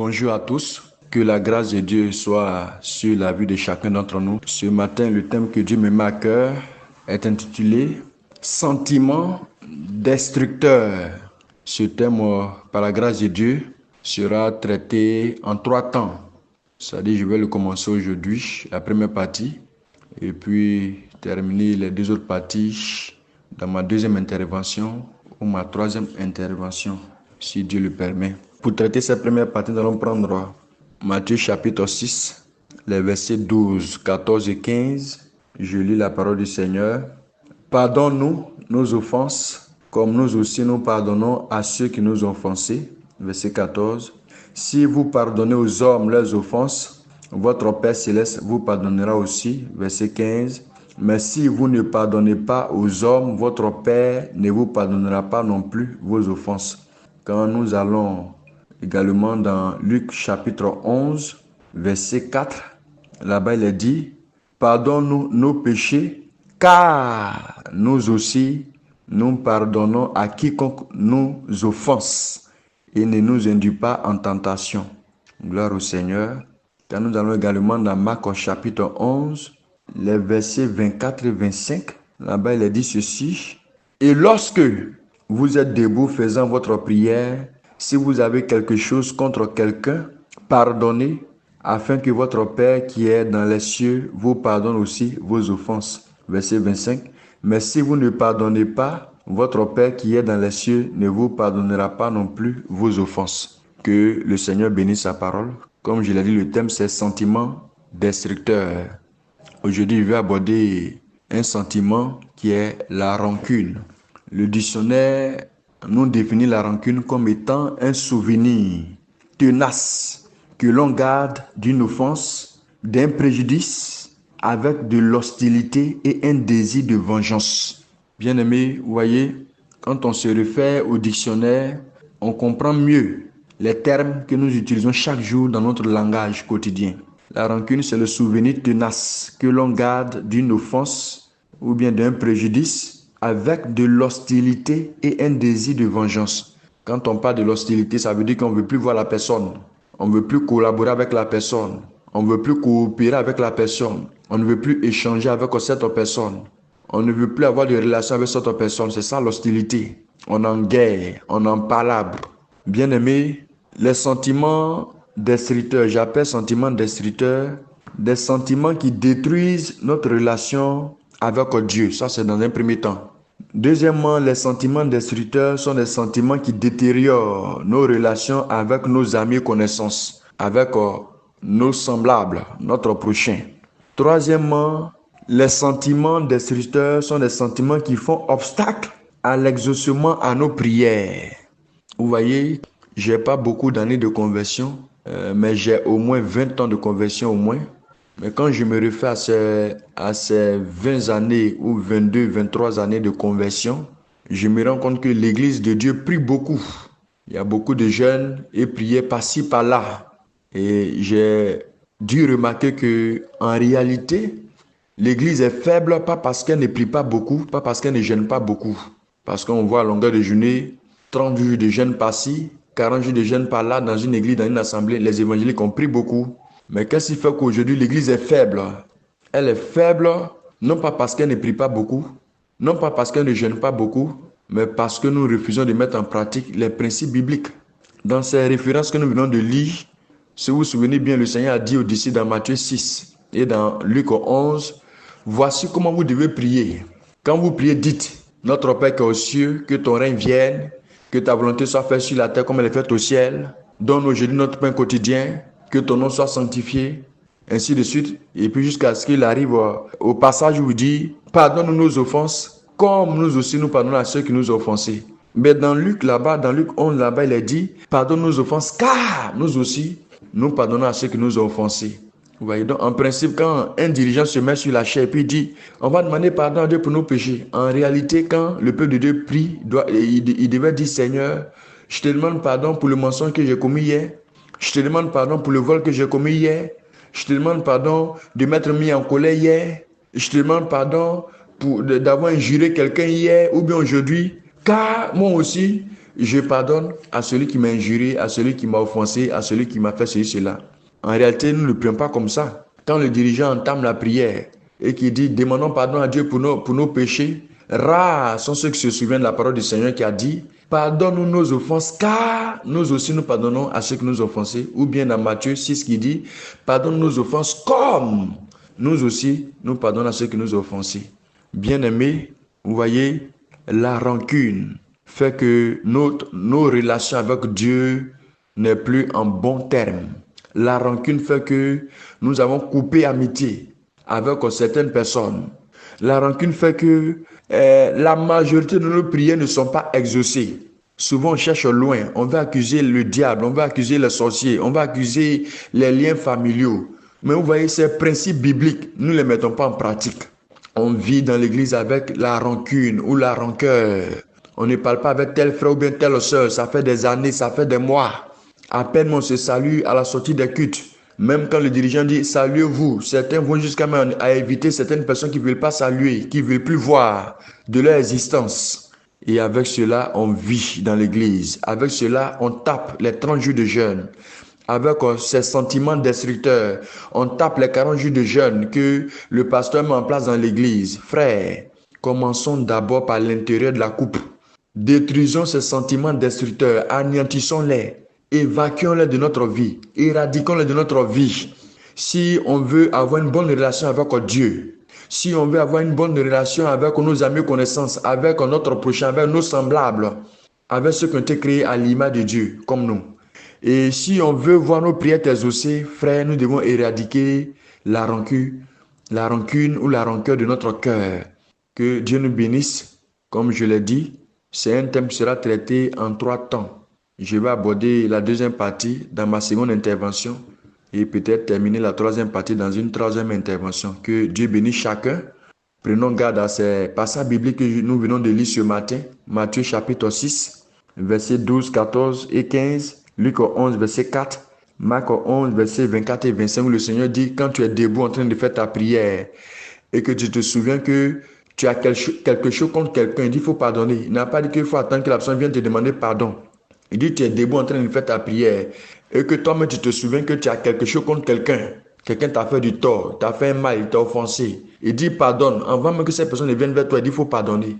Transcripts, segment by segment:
Bonjour à tous. Que la grâce de Dieu soit sur la vie de chacun d'entre nous. Ce matin, le thème que Dieu me met à cœur est intitulé Sentiments destructeurs. Ce thème, par la grâce de Dieu, sera traité en 3 temps. C'est-à-dire, je vais le commencer aujourd'hui, la première partie, et puis terminer les 2 autres parties dans ma deuxième intervention ou ma troisième intervention, si Dieu le permet. Pour traiter cette première partie, nous allons prendre Matthieu chapitre 6, les versets 12, 14 et 15. Je lis la parole du Seigneur. Pardonne-nous nos offenses, comme nous aussi nous pardonnons à ceux qui nous ont offensés. Verset 14. Si vous pardonnez aux hommes leurs offenses, votre Père céleste vous pardonnera aussi. Verset 15. Mais si vous ne pardonnez pas aux hommes, votre Père ne vous pardonnera pas non plus vos offenses. Quand nous allons également dans Luc chapitre 11, verset 4, là-bas il est dit, pardonne-nous nos péchés, car nous aussi, nous pardonnons à quiconque nous offense et ne nous induis pas en tentation. Gloire au Seigneur. Quand nous allons également dans Marc chapitre 11, les versets 24 et 25, là-bas il est dit ceci, et lorsque vous êtes debout faisant votre prière, si vous avez quelque chose contre quelqu'un, pardonnez, afin que votre Père qui est dans les cieux vous pardonne aussi vos offenses. Verset 25. Mais si vous ne pardonnez pas, votre Père qui est dans les cieux ne vous pardonnera pas non plus vos offenses. Que le Seigneur bénisse sa parole. Comme je l'ai dit, le thème c'est sentiments destructeurs. Aujourd'hui, je vais aborder un sentiment qui est la rancune. Le dictionnaire nous définit la rancune comme étant un souvenir tenace que l'on garde d'une offense, d'un préjudice avec de l'hostilité et un désir de vengeance. Bien-aimés, vous voyez, quand on se réfère au dictionnaire, on comprend mieux les termes que nous utilisons chaque jour dans notre langage quotidien. La rancune, c'est le souvenir tenace que l'on garde d'une offense ou bien d'un préjudice avec de l'hostilité et un désir de vengeance. Quand on parle de l'hostilité, ça veut dire qu'on ne veut plus voir la personne. On ne veut plus collaborer avec la personne. On ne veut plus coopérer avec la personne. On ne veut plus échanger avec cette personne. On ne veut plus avoir de relation avec cette personne. C'est ça l'hostilité. On est en guerre, on est en palabre. Bien-aimés, les sentiments destructeurs, j'appelle sentiments destructeurs, des sentiments qui détruisent notre relation avec Dieu. Ça, c'est dans un premier temps. Deuxièmement, les sentiments destructeurs sont des sentiments qui détériorent nos relations avec nos amis et connaissances, avec nos semblables, notre prochain. Troisièmement, les sentiments destructeurs sont des sentiments qui font obstacle à l'exaucement à nos prières. Vous voyez, j'ai pas beaucoup d'années de conversion, mais j'ai au moins 20 ans de conversion au moins. Mais quand je me réfère à ces 20 années ou 22, 23 années de conversion, je me rends compte que l'église de Dieu prie beaucoup. Il y a beaucoup de jeunes et priaient par-ci, par-là. Et j'ai dû remarquer que en réalité, l'église est faible, pas parce qu'elle ne prie pas beaucoup, pas parce qu'elle ne jeûne pas beaucoup. Parce qu'on voit à longueur de journée, 30 jours de jeûne par-ci, 40 jours de jeûne par-là, dans une église, dans une assemblée, les évangéliques ont pris beaucoup. Mais qu'est-ce qui fait qu'aujourd'hui l'église est faible? Elle est faible, non pas parce qu'elle ne prie pas beaucoup, non pas parce qu'elle ne jeûne pas beaucoup, mais parce que nous refusons de mettre en pratique les principes bibliques. Dans ces références que nous venons de lire, si vous vous souvenez bien, le Seigneur a dit aux disciples dans Matthieu 6 et dans Luc 11, voici comment vous devez prier. Quand vous priez, dites, notre Père qui est aux cieux, que ton règne vienne, que ta volonté soit faite sur la terre comme elle est faite au ciel. Donne aujourd'hui notre pain quotidien, que ton nom soit sanctifié, ainsi de suite. Et puis jusqu'à ce qu'il arrive au passage où il dit, pardonne-nous nos offenses, comme nous aussi nous pardonnons à ceux qui nous ont offensés. Mais dans Luc là-bas, dans Luc 11 là-bas, il est dit, pardonne nos offenses, car nous aussi, nous pardonnons à ceux qui nous ont offensés. Vous voyez, donc en principe, quand un dirigeant se met sur la chair et puis dit, on va demander pardon à Dieu pour nos péchés. En réalité, quand le peuple de Dieu prie, il devait dire, Seigneur, je te demande pardon pour le mensonge que j'ai commis hier. Je te demande pardon pour le vol que j'ai commis hier. Je te demande pardon de m'être mis en colère hier. Je te demande pardon d'avoir injuré quelqu'un hier ou bien aujourd'hui. Car moi aussi, je pardonne à celui qui m'a injurié, à celui qui m'a offensé, à celui qui m'a fait ceci, cela. En réalité, nous ne prions pas comme ça. Quand le dirigeant entame la prière et qu'il dit demandons pardon à Dieu pour nos péchés, rares sont ceux qui se souviennent de la parole du Seigneur qui a dit pardonne-nous nos offenses, car nous aussi nous pardonnons à ceux qui nous ont offensés. Ou bien dans Matthieu 6 qui dit pardonne nos offenses comme nous aussi nous pardonnons à ceux qui nous ont offensés. Bien-aimés, vous voyez, la rancune fait que nos relations avec Dieu n'est plus en bons termes. La rancune fait que nous avons coupé amitié avec certaines personnes. La rancune fait que la majorité de nos prières ne sont pas exaucées. Souvent, on cherche loin. On va accuser le diable, on va accuser les sorciers, on va accuser les liens familiaux. Mais vous voyez, ces principes bibliques, nous ne les mettons pas en pratique. On vit dans l'église avec la rancune ou la rancœur. On ne parle pas avec tel frère ou bien telle soeur. Ça fait des années, ça fait des mois. À peine on se salue à la sortie des cultes. Même quand le dirigeant dit saluez-vous, certains vont jusqu'à même à éviter certaines personnes qui ne veulent pas saluer, qui ne veulent plus voir de leur existence. Et avec cela, on vit dans l'église. Avec cela, on tape les 30 jours de jeûne. Avec ces sentiments destructeurs, on tape les 40 jours de jeûne que le pasteur met en place dans l'église. Frères, commençons d'abord par l'intérieur de la coupe. Détruisons ces sentiments destructeurs, anéantissons-les, évacuons-les de notre vie, éradiquons-les de notre vie. Si on veut avoir une bonne relation avec Dieu, si on veut avoir une bonne relation avec nos amis connaissances, avec notre prochain, avec nos semblables, avec ceux qui ont été créés à l'image de Dieu, comme nous. Et si on veut voir nos prières exaucées, frères, nous devons éradiquer la rancune ou la rancœur de notre cœur. Que Dieu nous bénisse. Comme je l'ai dit, c'est un thème qui sera traité en 3 temps. Je vais aborder la deuxième partie dans ma seconde intervention et peut-être terminer la troisième partie dans une troisième intervention. Que Dieu bénisse chacun. Prenons garde à ces passages bibliques que nous venons de lire ce matin. Matthieu chapitre 6, versets 12, 14 et 15. Luc 11, verset 4, Marc 11, verset 24 et 25, où le Seigneur dit, quand tu es debout en train de faire ta prière et que tu te souviens que tu as quelque chose contre quelqu'un, il dit, il faut pardonner. Il n'a pas dit qu'il faut attendre que la personne vienne te demander pardon. Il dit, tu es debout en train de faire ta prière et que toi-même tu te souviens que tu as quelque chose contre quelqu'un. Quelqu'un t'a fait du tort, t'a fait un mal, il t'a offensé. Il dit, pardonne. Avant même que cette personne vienne vers toi, il dit, il faut pardonner.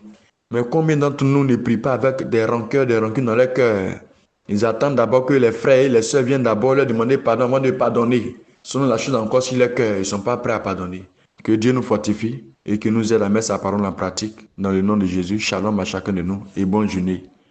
Mais combien d'entre nous ne prient pas avec des rancœurs, des rancunes dans leur cœur? Ils attendent d'abord que les frères et les sœurs viennent d'abord leur demander pardon avant de pardonner. Sinon, la chose encore sur leur cœur, ils ne sont pas prêts à pardonner. Que Dieu nous fortifie et que nous aide à mettre sa parole en pratique. Dans le nom de Jésus, shalom à chacun de nous et bonne journée.